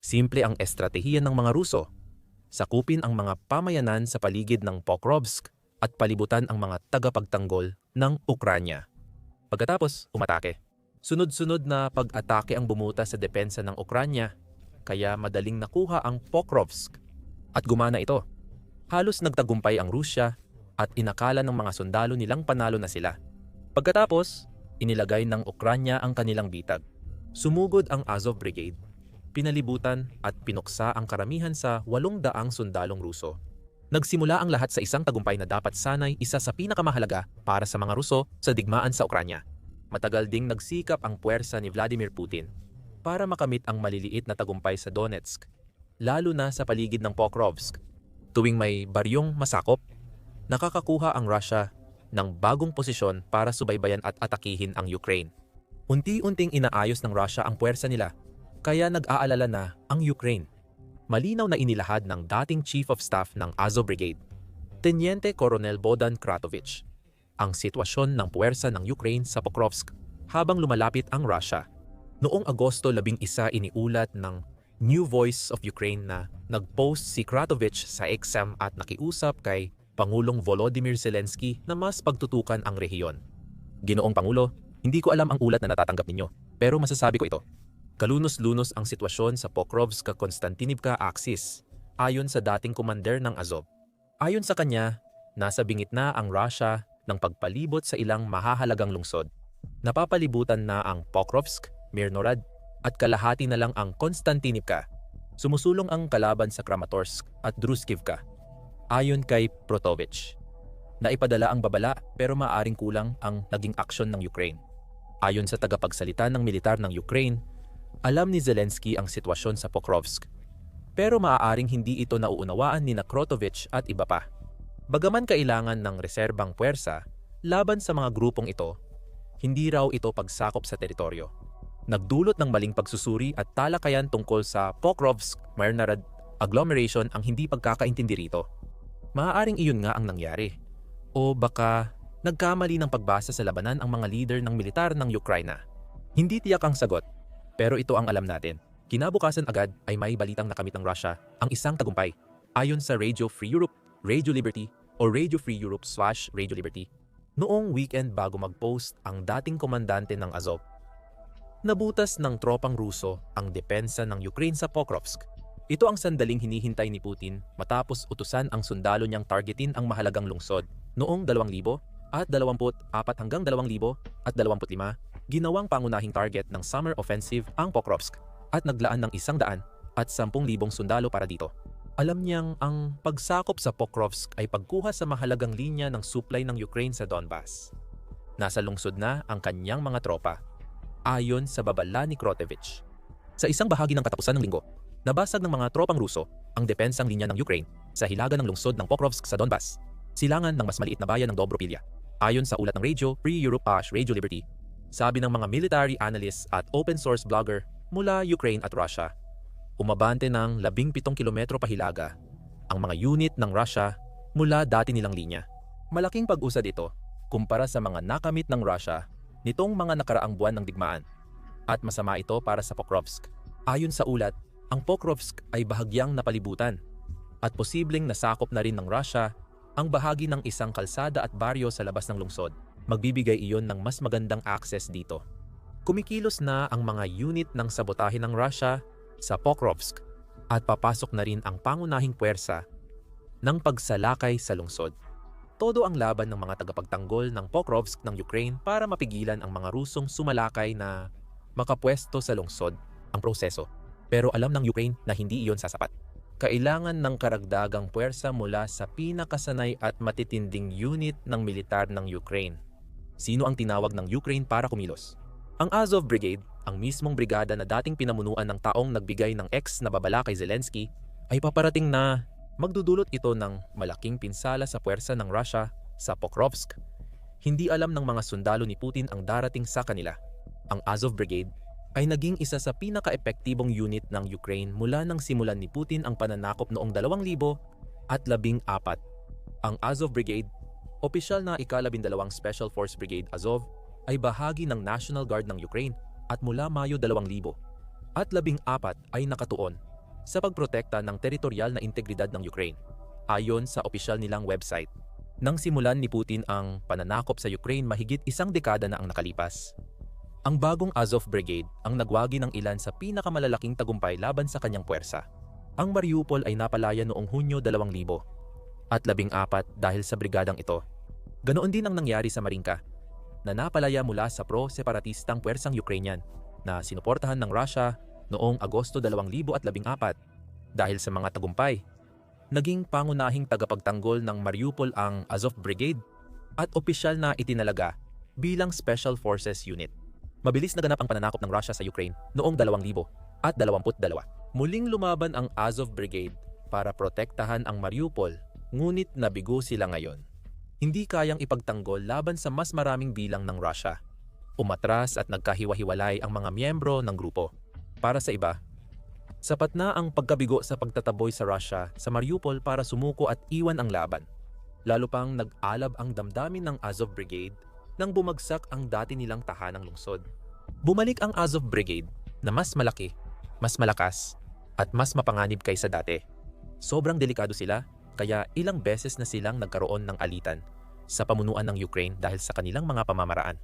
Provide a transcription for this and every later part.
Simple ang estratehiya ng mga Ruso. Sakupin ang mga pamayanan sa paligid ng Pokrovsk at palibutan ang mga tagapagtanggol ng Ukranya. Pagkatapos, umatake. Sunod-sunod na pag-atake ang bumuta sa depensa ng Ukranya, kaya madaling nakuha ang Pokrovsk. At gumana ito. Halos nagtagumpay ang Rusya at inakala ng mga sundalo nilang panalo na sila. Pagkatapos, inilagay ng Ukranya ang kanilang bitag. Sumugod ang Azov Brigade, pinalibutan at pinuksa ang karamihan sa 800 sundalong Ruso. Nagsimula ang lahat sa isang tagumpay na dapat sanay isa sa pinakamahalaga para sa mga Ruso sa digmaan sa Ukranya. Matagal ding nagsikap ang puwersa ni Vladimir Putin para makamit ang maliliit na tagumpay sa Donetsk, lalo na sa paligid ng Pokrovsk. Tuwing may baryong masakop, nakakakuha ang Russia ng bagong posisyon para subaybayan at atakihin ang Ukraine. Unti-unting inaayos ng Russia ang puwersa nila, kaya nag-aalala na ang Ukraine. Malinaw na inilahad ng dating Chief of Staff ng Azov Brigade, Teniente Colonel Bohdan Kratovich, ang sitwasyon ng puwersa ng Ukraine sa Pokrovsk habang lumalapit ang Russia. Noong Agosto 11 iniulat ng New Voice of Ukraine na nag-post si Kratovich sa XM at nakiusap kay Pangulong Volodymyr Zelensky na mas pagtutukan ang rehiyon. Ginoong Pangulo, hindi ko alam ang ulat na natatanggap ninyo, pero masasabi ko ito. Kalunos-lunos ang sitwasyon sa Pokrovsk-Konstantinivka axis, ayon sa dating commander ng Azov. Ayon sa kanya, nasa bingit na ang Russia ng pagpalibot sa ilang mahahalagang lungsod. Napapalibutan na ang Pokrovsk, Mirnorad, at kalahati na lang ang Konstantinivka. Sumusulong ang kalaban sa Kramatorsk at Druskivka. Ayon kay Protovich, naipadala ang babala pero maaaring kulang ang naging aksyon ng Ukraine. Ayon sa tagapagsalita ng militar ng Ukraine, alam ni Zelensky ang sitwasyon sa Pokrovsk, pero maaaring hindi ito nauunawaan ni Kratovich at iba pa. Bagaman kailangan ng reserbang puwersa laban sa mga grupong ito, hindi raw ito pagsakop sa teritoryo. Nagdulot ng maling pagsusuri at talakayan tungkol sa Pokrovsk-Mirnorad agglomeration ang hindi pagkakaintindi rito. Maaaring iyon nga ang nangyari. O baka nagkamali ng pagbasa sa labanan ang mga leader ng militar ng Ukraine. Hindi tiyak ang sagot, pero ito ang alam natin. Kinabukasan agad ay may balitang nakamit ng Russia ang isang tagumpay. Ayon sa Radio Free Europe, Radio Liberty o Radio Free Europe/Radio Liberty, noong weekend bago mag-post ang dating komandante ng Azov, nabutas ng tropang Ruso ang depensa ng Ukraine sa Pokrovsk. Ito ang sandaling hinihintay ni Putin matapos utusan ang sundalo niyang targetin ang mahalagang lungsod. Noong 2024 hanggang 2025, ginawang pangunahing target ng summer offensive ang Pokrovsk at naglaan ng 110,000 sundalo para dito. Alam niyang ang pagsakop sa Pokrovsk ay pagkuha sa mahalagang linya ng supply ng Ukraine sa Donbas. Nasa lungsod na ang kanyang mga tropa, ayon sa babala ni Kratovich. Sa isang bahagi ng katapusan ng linggo, nabasag ng mga tropang Ruso ang depensang linya ng Ukraine sa hilaga ng lungsod ng Pokrovsk sa Donbas, silangan ng mas maliit na bayan ng Dobropilya. Ayon sa ulat ng Radio Free Europe/Radio Liberty, sabi ng mga military analysts at open source blogger mula Ukraine at Russia, umabante ng 17 kilometro pahilaga ang mga unit ng Russia mula dati nilang linya. Malaking pag-usad ito kumpara sa mga nakamit ng Russia nitong mga nakaraang buwan ng digmaan, at masama ito para sa Pokrovsk. Ayon sa ulat, ang Pokrovsk ay bahagyang napalibutan at posibleng nasakop na rin ng Russia ang bahagi ng isang kalsada at baryo sa labas ng lungsod. Magbibigay iyon ng mas magandang access dito. Kumikilos na ang mga unit ng sabotahe ng Russia sa Pokrovsk at papasok na rin ang pangunahing puwersa ng pagsalakay sa lungsod. Todo ang laban ng mga tagapagtanggol ng Pokrovsk ng Ukraine para mapigilan ang mga Rusong sumalakay na makapwesto sa lungsod ang proseso. Pero alam ng Ukraine na hindi iyon sasapat. Kailangan ng karagdagang puwersa mula sa pinakasanay at matitinding unit ng militar ng Ukraine. Sino ang tinawag ng Ukraine para kumilos? Ang Azov Brigade, ang mismong brigada na dating pinamunuan ng taong nagbigay ng na babala kay Zelensky, ay paparating na magdudulot ito ng malaking pinsala sa puwersa ng Russia sa Pokrovsk. Hindi alam ng mga sundalo ni Putin ang darating sa kanila. Ang Azov Brigade ay naging isa sa pinaka-epektibong unit ng Ukraine mula nang simulan ni Putin ang pananakop noong 2014. Ang Azov Brigade, opisyal na ika-12 Special Force Brigade Azov, ay bahagi ng National Guard ng Ukraine at mula Mayo 2000 at 14 ay nakatuon sa pagprotekta ng teritorial na integridad ng Ukraine, ayon sa opisyal nilang website. Nang simulan ni Putin ang pananakop sa Ukraine mahigit isang dekada na ang nakalipas, ang bagong Azov Brigade ang nagwagi ng ilan sa pinakamalalaking tagumpay laban sa kanyang puwersa. Ang Mariupol ay napalaya noong Hunyo 2014 dahil sa brigadang ito. Ganoon din ang nangyari sa Marinka, na napalaya mula sa pro-separatistang puwersang Ukrainian na sinuportahan ng Russia noong Agosto 2014. Dahil sa mga tagumpay, naging pangunahing tagapagtanggol ng Mariupol ang Azov Brigade at opisyal na itinalaga bilang Special Forces Unit. Mabilis naganap ang pananakop ng Russia sa Ukraine noong 2022. Muling lumaban ang Azov Brigade para protektahan ang Mariupol, ngunit nabigo sila ngayon. Hindi kayang ipagtanggol laban sa mas maraming bilang ng Russia. Umatras at nagkahiwa-hiwalay ang mga miyembro ng grupo. Para sa iba, sapat na ang pagkabigo sa pagtataboy sa Russia sa Mariupol para sumuko at iwan ang laban. Lalo pang nag-alab ang damdamin ng Azov Brigade nang bumagsak ang dati nilang tahanang lungsod. Bumalik ang Azov Brigade na mas malaki, mas malakas, at mas mapanganib kaysa dati. Sobrang delikado sila, kaya ilang beses na silang nagkaroon ng alitan sa pamunuan ng Ukraine dahil sa kanilang mga pamamaraan.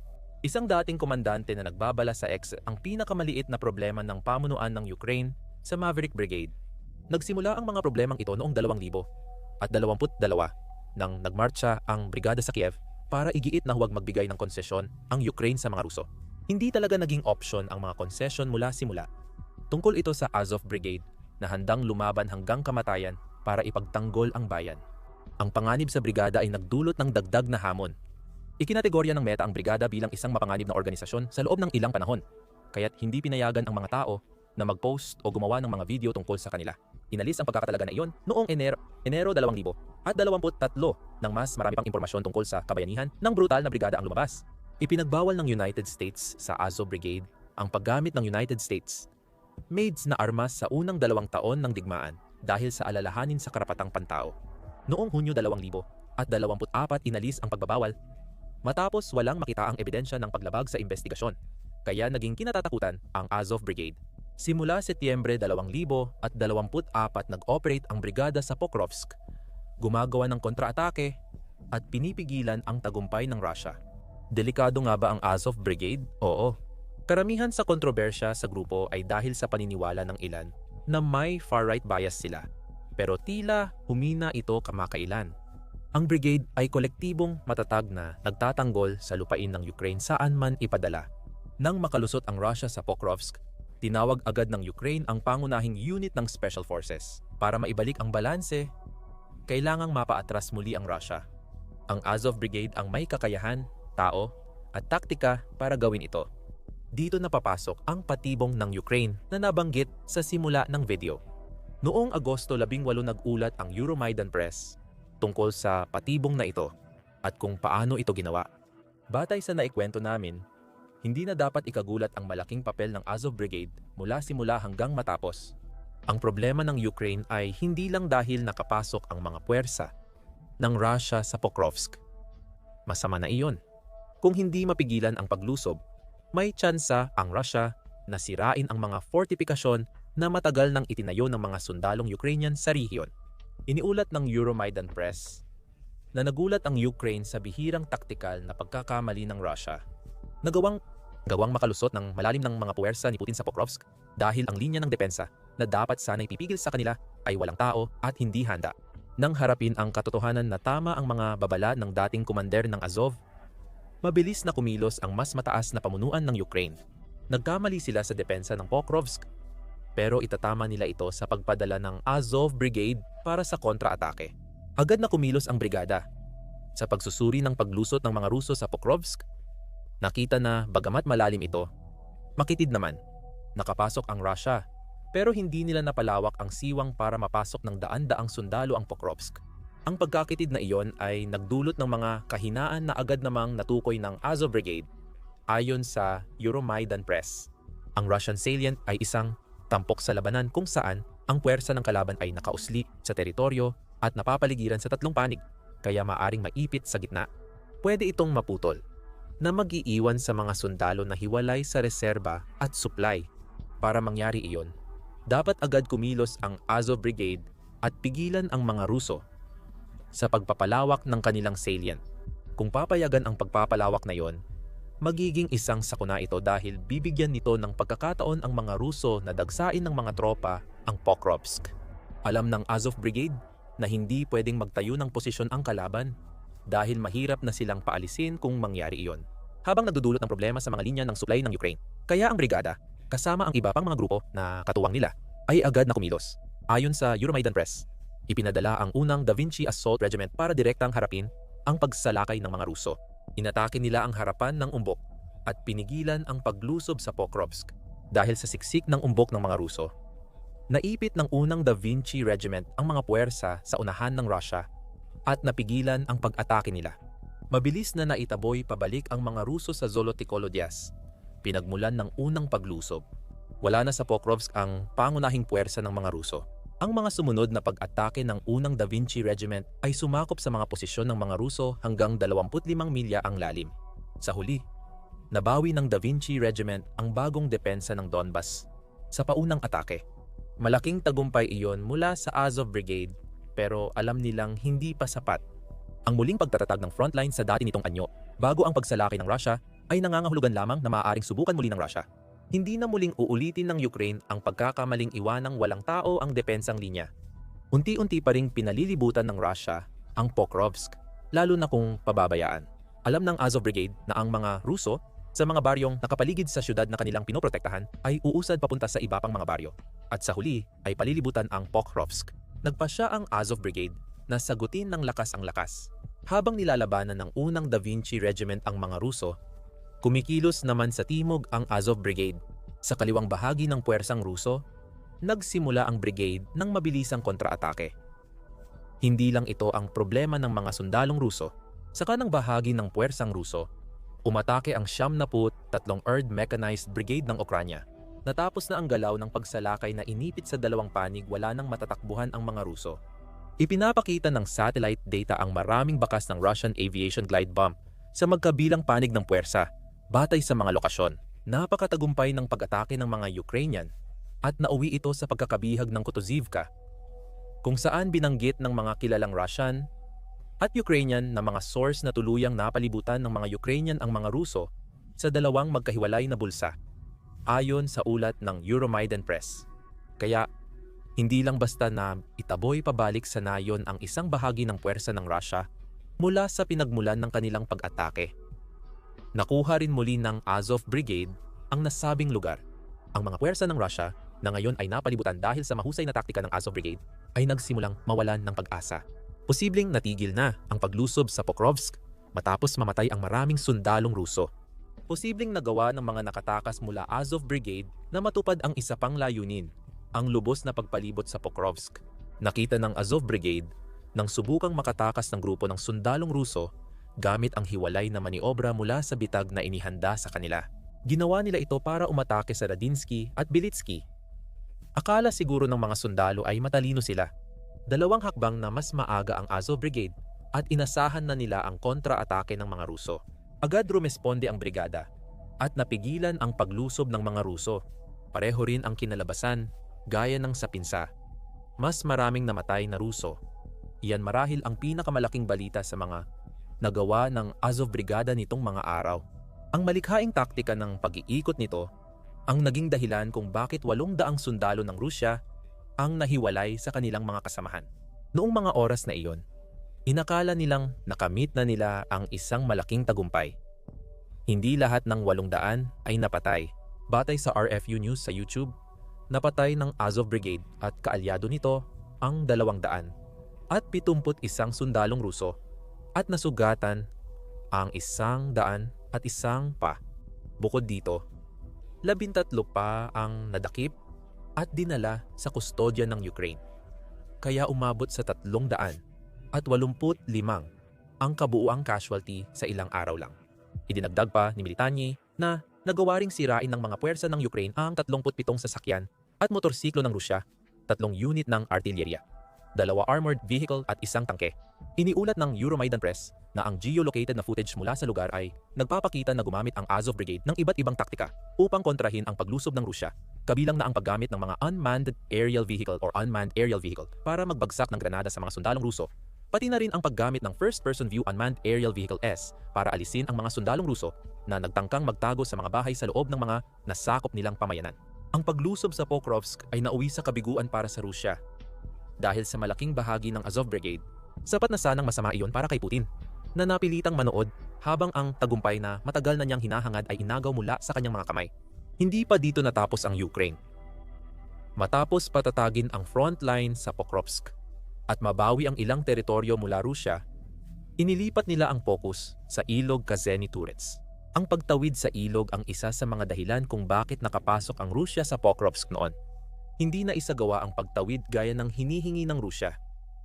Isang dating komandante na nagbabala sa X ang pinakamaliit na problema ng pamunuan ng Ukraine sa Maverick Brigade. Nagsimula ang mga problemang ito noong 2022 nang nagmarcha ang brigada sa Kiev para igiit na huwag magbigay ng konsesyon ang Ukraine sa mga Ruso. Hindi talaga naging option ang mga konsesyon mula simula. Tungkol ito sa Azov Brigade na handang lumaban hanggang kamatayan para ipagtanggol ang bayan. Ang panganib sa brigada ay nagdulot ng dagdag na hamon. Ikinategorya ng Meta ang brigada bilang isang mapanganib na organisasyon sa loob ng ilang panahon, kaya't hindi pinayagan ang mga tao na mag-post o gumawa ng mga video tungkol sa kanila. Inalis ang pagkakatalaga na iyon noong Enero 2023 nang mas marami pang impormasyon tungkol sa kabayanihan ng brutal na brigada ang lumabas. Ipinagbawal ng United States sa Azov Brigade ang paggamit ng United States made na armas sa unang 2 taon ng digmaan dahil sa alalahanin sa karapatang pantao. Noong Hunyo 2024 inalis ang pagbabawal matapos walang makitaang ebidensya ng paglabag sa investigasyon, kaya naging kinatatakutan ang Azov Brigade. Simula Setyembre 2024 nag-operate ang brigada sa Pokrovsk, gumagawa ng kontraatake at pinipigilan ang tagumpay ng Russia. Delikado nga ba ang Azov Brigade? Oo. Karamihan sa kontrobersya sa grupo ay dahil sa paniniwala ng ilan na may far-right bias sila, pero tila humina ito kamakailan. Ang brigade ay kolektibong matatag na nagtatanggol sa lupain ng Ukraine saan man ipadala. Nang makalusot ang Russia sa Pokrovsk, tinawag agad ng Ukraine ang pangunahing unit ng Special Forces. Para maibalik ang balanse, kailangang mapaatras muli ang Russia. Ang Azov Brigade ang may kakayahan, tao, at taktika para gawin ito. Dito na papasok ang patibong ng Ukraine na nabanggit sa simula ng video. Noong Agosto 18 nag-ulat ang Euromaidan Press tungkol sa patibong na ito at kung paano ito ginawa. Batay sa naikwento namin, hindi na dapat ikagulat ang malaking papel ng Azov Brigade mula simula hanggang matapos. Ang problema ng Ukraine ay hindi lang dahil nakapasok ang mga puwersa ng Russia sa Pokrovsk. Masama na iyon. Kung hindi mapigilan ang paglusob, may tsansa ang Russia na sirain ang mga fortifikasyon na matagal nang itinayo ng mga sundalong Ukrainian sa rehiyon. Iniulat ng Euromaidan Press na nagulat ang Ukraine sa bihirang taktikal na pagkakamali ng Russia. Nagawang makalusot ng malalim ng mga puwersa ni Putin sa Pokrovsk dahil ang linya ng depensa na dapat sana'y pipigil sa kanila ay walang tao at hindi handa. Nang harapin ang katotohanan na tama ang mga babala ng dating komander ng Azov, mabilis na kumilos ang mas mataas na pamunuan ng Ukraine. Nagkamali sila sa depensa ng Pokrovsk, pero itatama nila ito sa pagpadala ng Azov Brigade para sa kontra-atake. Agad na kumilos ang brigada. Sa pagsusuri ng paglusot ng mga Ruso sa Pokrovsk, nakita na bagamat malalim ito, makitid naman. Nakapasok ang Russia, pero hindi nila napalawak ang siwang para mapasok ng daan-daang sundalo ang Pokrovsk. Ang pagkakitid na iyon ay nagdulot ng mga kahinaan na agad namang natukoy ng Azov Brigade ayon sa Euromaidan Press. Ang Russian salient ay isang tampok sa labanan kung saan ang puwersa ng kalaban ay nakausli sa teritoryo at napapaligiran sa 3 panig, kaya maaring maipit sa gitna. Pwede itong maputol na mag-iiwan sa mga sundalo na hiwalay sa reserba at supply. Para mangyari iyon, Dapat agad kumilos ang Azov Brigade at pigilan ang mga Ruso sa pagpapalawak ng kanilang salient. Kung papayagan ang pagpapalawak na yon, magiging isang sakuna ito dahil bibigyan nito ng pagkakataon ang mga Ruso na dagsain ng mga tropa ang Pokrovsk. Alam ng Azov Brigade na hindi pwedeng magtayo ng posisyon ang kalaban dahil mahirap na silang paalisin kung mangyari iyon, habang nagdudulot ng problema sa mga linya ng supply ng Ukraine. Kaya ang brigada, kasama ang iba pang mga grupo na katuwang nila, ay agad na kumilos. Ayon sa Euromaidan Press, ipinadala ang unang Da Vinci Assault Regiment para direktang harapin ang pagsalakay ng mga Ruso. Inatake nila ang harapan ng umbok at pinigilan ang paglusob sa Pokrovsk. Dahil sa siksik ng umbok ng mga Ruso, naipit ng unang Da Vinci Regiment ang mga puwersa sa unahan ng Russia at napigilan ang pag-atake nila. Mabilis na naitaboy pabalik ang mga Ruso sa Zolotokolodias, pinagmulan ng unang paglusob. Wala na sa Pokrovsk ang pangunahing puwersa ng mga Ruso. Ang mga sumunod na pag-atake ng unang Da Vinci Regiment ay sumakop sa mga posisyon ng mga Ruso hanggang 25 milya ang lalim. Sa huli, nabawi ng Da Vinci Regiment ang bagong depensa ng Donbas sa paunang atake. Malaking tagumpay iyon mula sa Azov Brigade, pero alam nilang hindi pa sapat. Ang muling pagtatatag ng frontline sa dati nitong anyo bago ang pagsalaki ng Russia ay nangangahulugan lamang na maaaring subukan muli ng Russia. Hindi na muling uulitin ng Ukraine ang pagkakamaling iwanang walang tao ang depensang linya. Unti-unti pa ring pinalilibutan ng Russia ang Pokrovsk, lalo na kung pababayaan. Alam ng Azov Brigade na ang mga Ruso sa mga baryong nakapaligid sa syudad na kanilang pinoprotektahan ay uusad papunta sa iba pang mga baryo. At sa huli ay palilibutan ang Pokrovsk. Nagpasya ang Azov Brigade na sagutin ng lakas ang lakas. Habang nilalabanan ng unang Da Vinci Regiment ang mga Ruso, kumikilos naman sa timog ang Azov Brigade. Sa kaliwang bahagi ng puwersang Ruso, nagsimula ang brigade ng mabilisang kontra-atake. Hindi lang ito ang problema ng mga sundalong Ruso. Sa kanang bahagi ng puwersang Ruso, umatake ang 73 Earth Mechanized Brigade ng Ukranya. Natapos na ang galaw ng pagsalakay na inipit sa dalawang panig, wala nang matatakbuhan ang mga Ruso. Ipinapakita ng satellite data ang maraming bakas ng Russian aviation glide bomb sa magkabilang panig ng puwersa. Batay sa mga lokasyon, napakatagumpay ng pag-atake ng mga Ukrainian at nauwi ito sa pagkakabihag ng Kutuzivka, kung saan binanggit ng mga kilalang Russian at Ukrainian na mga source na tuluyang napalibutan ng mga Ukrainian ang mga Ruso sa dalawang magkahiwalay na bulsa, ayon sa ulat ng Euromaidan Press. Kaya, hindi lang basta na itaboy pabalik sa nayon ang isang bahagi ng puwersa ng Russia mula sa pinagmulan ng kanilang pag-atake. Nakuha rin muli ng Azov Brigade ang nasabing lugar. Ang mga puwersa ng Russia na ngayon ay napalibutan dahil sa mahusay na taktika ng Azov Brigade ay nagsimulang mawalan ng pag-asa. Posibleng natigil na ang paglusob sa Pokrovsk matapos mamatay ang maraming sundalong Ruso. Posibleng nagawa ng mga nakatakas mula Azov Brigade na matupad ang isa pang layunin, ang lubos na pagpalibot sa Pokrovsk. Nakita ng Azov Brigade nang subukang makatakas ng grupo ng sundalong Ruso gamit ang hiwalay na maniobra mula sa bitag na inihanda sa kanila. Ginawa nila ito para umatake sa Radinsky at Bilitsky. Akala siguro ng mga sundalo ay matalino sila. Dalawang hakbang na mas maaga ang Azov Brigade at inasahan na nila ang kontra-atake ng mga Ruso. Agad rumesponde ang brigada at napigilan ang paglusob ng mga Ruso. Pareho rin ang kinalabasan, gaya ng sa pinsa. Mas maraming namatay na Ruso. Iyan marahil ang pinakamalaking balita sa mga nagawa ng Azov Brigada nitong mga araw. Ang malikhaing taktika ng pag-iikot nito ang naging dahilan kung bakit 800 sundalo ng Rusya ang nahiwalay sa kanilang mga kasamahan. Noong mga oras na iyon, inakala nilang nakamit na nila ang isang malaking tagumpay. Hindi lahat ng 800 ay napatay. Batay sa RFU News sa YouTube, napatay ng Azov Brigade at kaalyado nito ang 200 at 71 sundalong Ruso at nasugatan ang 101 pa. Bukod dito, 13 pa ang nadakip at dinala sa kustodya ng Ukraine. Kaya umabot sa 385 ang kabuuang casualty sa ilang araw lang. Idinagdag pa ni Militany na nagawa ring sirain ng mga puwersa ng Ukraine ang 37 sasakyan at motorsiklo ng Rusya, 3 unit ng artillerya. 2 armored vehicle at 1 tangke. Iniulat ng Euromaidan Press na ang geolocated na footage mula sa lugar ay nagpapakita na gumamit ang Azov Brigade ng iba't ibang taktika upang kontrahin ang paglusob ng Rusya, kabilang na ang paggamit ng mga unmanned aerial vehicle or unmanned aerial vehicle para magbagsak ng granada sa mga sundalong Ruso, pati na rin ang paggamit ng first-person view unmanned aerial vehicle S para alisin ang mga sundalong Ruso na nagtangkang magtago sa mga bahay sa loob ng mga nasakop nilang pamayanan. Ang paglusob sa Pokrovsk ay nauwi sa kabiguan para sa Rusya. Dahil sa malaking bahagi ng Azov Brigade, sapat na sanang masama iyon para kay Putin, na napilitang manood habang ang tagumpay na matagal na niyang hinahangad ay inagaw mula sa kanyang mga kamay. Hindi pa dito natapos ang Ukraine. Matapos patatagin ang front line sa Pokrovsk at mabawi ang ilang teritoryo mula Rusya, inilipat nila ang focus sa ilog Kazeni Turets. Ang pagtawid sa ilog ang isa sa mga dahilan kung bakit nakapasok ang Rusya sa Pokrovsk noon. Hindi na isagawa ang pagtawid gaya ng hinihingi ng Rusya.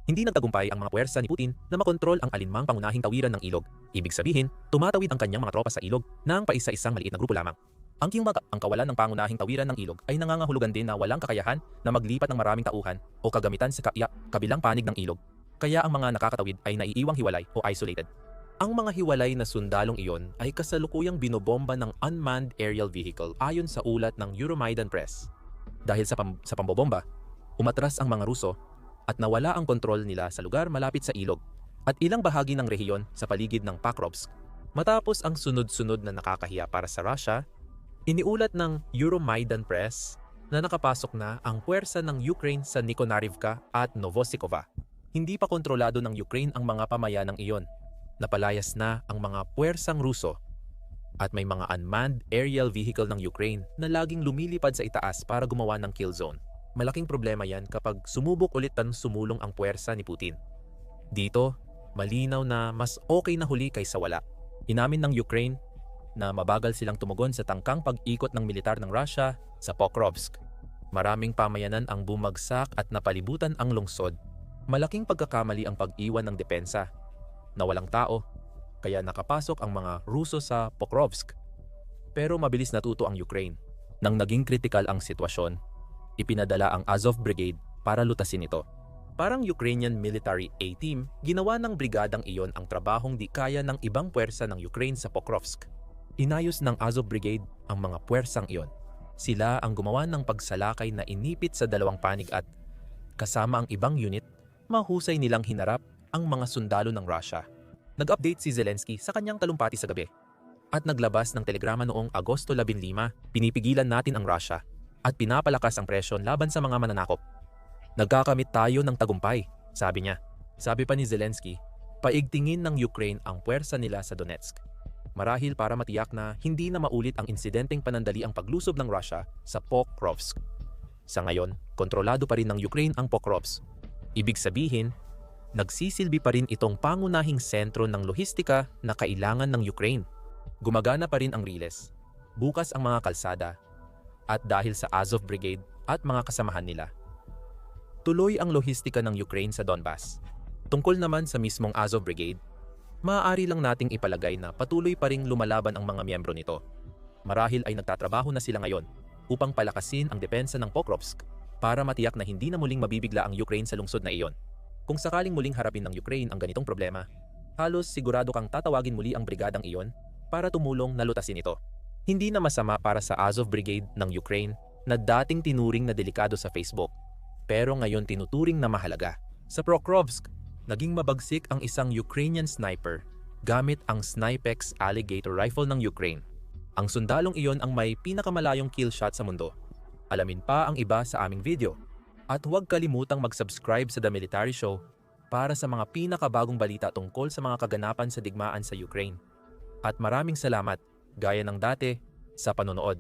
Hindi nagtagumpay ang mga puwersa ni Putin na makontrol ang alinmang pangunahing tawiran ng ilog. Ibig sabihin, tumatawid ang kanyang mga tropa sa ilog ng paisa-isang maliit na grupo lamang. Ang kawalan ng pangunahing tawiran ng ilog ay nangangahulugan din na walang kakayahan na maglipat ng maraming tauhan o kagamitan sa kabilang panig ng ilog. Kaya ang mga nakakatawid ay naiiwang hiwalay o isolated. Ang mga hiwalay na sundalong iyon ay kasalukuyang binobomba ng unmanned aerial vehicle ayon sa ulat ng Euromaidan Press. Dahil sa pambobomba, umatras ang mga Ruso at nawala ang kontrol nila sa lugar malapit sa ilog at ilang bahagi ng rehiyon sa paligid ng Pokrovsk. Matapos ang sunod-sunod na nakakahiya para sa Russia, iniulat ng Euromaidan Press na nakapasok na ang puwersa ng Ukraine sa Nikonarivka at Novosikova. Hindi pa kontrolado ng Ukraine ang mga pamayanang iyon. Napalayas na ang mga puwersang Ruso at may mga unmanned aerial vehicle ng Ukraine na laging lumilipad sa itaas para gumawa ng kill zone. Malaking problema yan kapag sumubok ulit ng sumulong ang puwersa ni Putin. Dito, malinaw na mas okay na huli kaysa wala. Inamin ng Ukraine na mabagal silang tumugon sa tangkang pag-ikot ng militar ng Russia sa Pokrovsk. Maraming pamayanan ang bumagsak at napalibutan ang lungsod. Malaking pagkakamali ang pag-iwan ng depensa na walang tao, kaya nakapasok ang mga Ruso sa Pokrovsk. Pero mabilis natuto ang Ukraine. Nang naging kritikal ang sitwasyon, ipinadala ang Azov Brigade para lutasin ito. Parang Ukrainian military A-team, ginawa ng brigadang iyon ang trabahong di kaya ng ibang puwersa ng Ukraine sa Pokrovsk. Inayos ng Azov Brigade ang mga puwersang iyon. Sila ang gumawa ng pagsalakay na inipit sa dalawang panig at, kasama ang ibang unit, mahusay nilang hinarap ang mga sundalo ng Russia. Nag-update si Zelensky sa kanyang talumpati sa gabi at naglabas ng telegrama noong Agosto 15, pinipigilan natin ang Russia at pinapalakas ang presyon laban sa mga mananakop. Nagkakamit tayo ng tagumpay, sabi niya. Sabi pa ni Zelensky, paigtingin ng Ukraine ang puwersa nila sa Donetsk. Marahil para matiyak na hindi na maulit ang insidenteng panandali ang paglusob ng Russia sa Pokrovsk. Sa ngayon, kontrolado pa rin ng Ukraine ang Pokrovsk. Ibig sabihin, nagsisilbi pa rin itong pangunahing sentro ng lohistika na kailangan ng Ukraine. Gumagana pa rin ang riles, bukas ang mga kalsada, at dahil sa Azov Brigade at mga kasamahan nila. Tuloy ang lohistika ng Ukraine sa Donbas. Tungkol naman sa mismong Azov Brigade, maaari lang nating ipalagay na patuloy pa ring lumalaban ang mga miyembro nito. Marahil ay nagtatrabaho na sila ngayon upang palakasin ang depensa ng Pokrovsk para matiyak na hindi na muling mabibigla ang Ukraine sa lungsod na iyon. Kung sakaling muling harapin ng Ukraine ang ganitong problema, halos sigurado kang tatawagin muli ang brigadang iyon para tumulong na lutasin ito. Hindi na masama para sa Azov Brigade ng Ukraine na dating tinuring na delikado sa Facebook, pero ngayon tinuturing na mahalaga. Sa Pokrovsk, naging mabagsik ang isang Ukrainian sniper gamit ang Snipex Alligator rifle ng Ukraine. Ang sundalong iyon ang may pinakamalayong kill shot sa mundo. Alamin pa ang iba sa aming video. At huwag kalimutang mag-subscribe sa The Military Show para sa mga pinakabagong balita tungkol sa mga kaganapan sa digmaan sa Ukraine. At maraming salamat, gaya ng dati, sa panonood.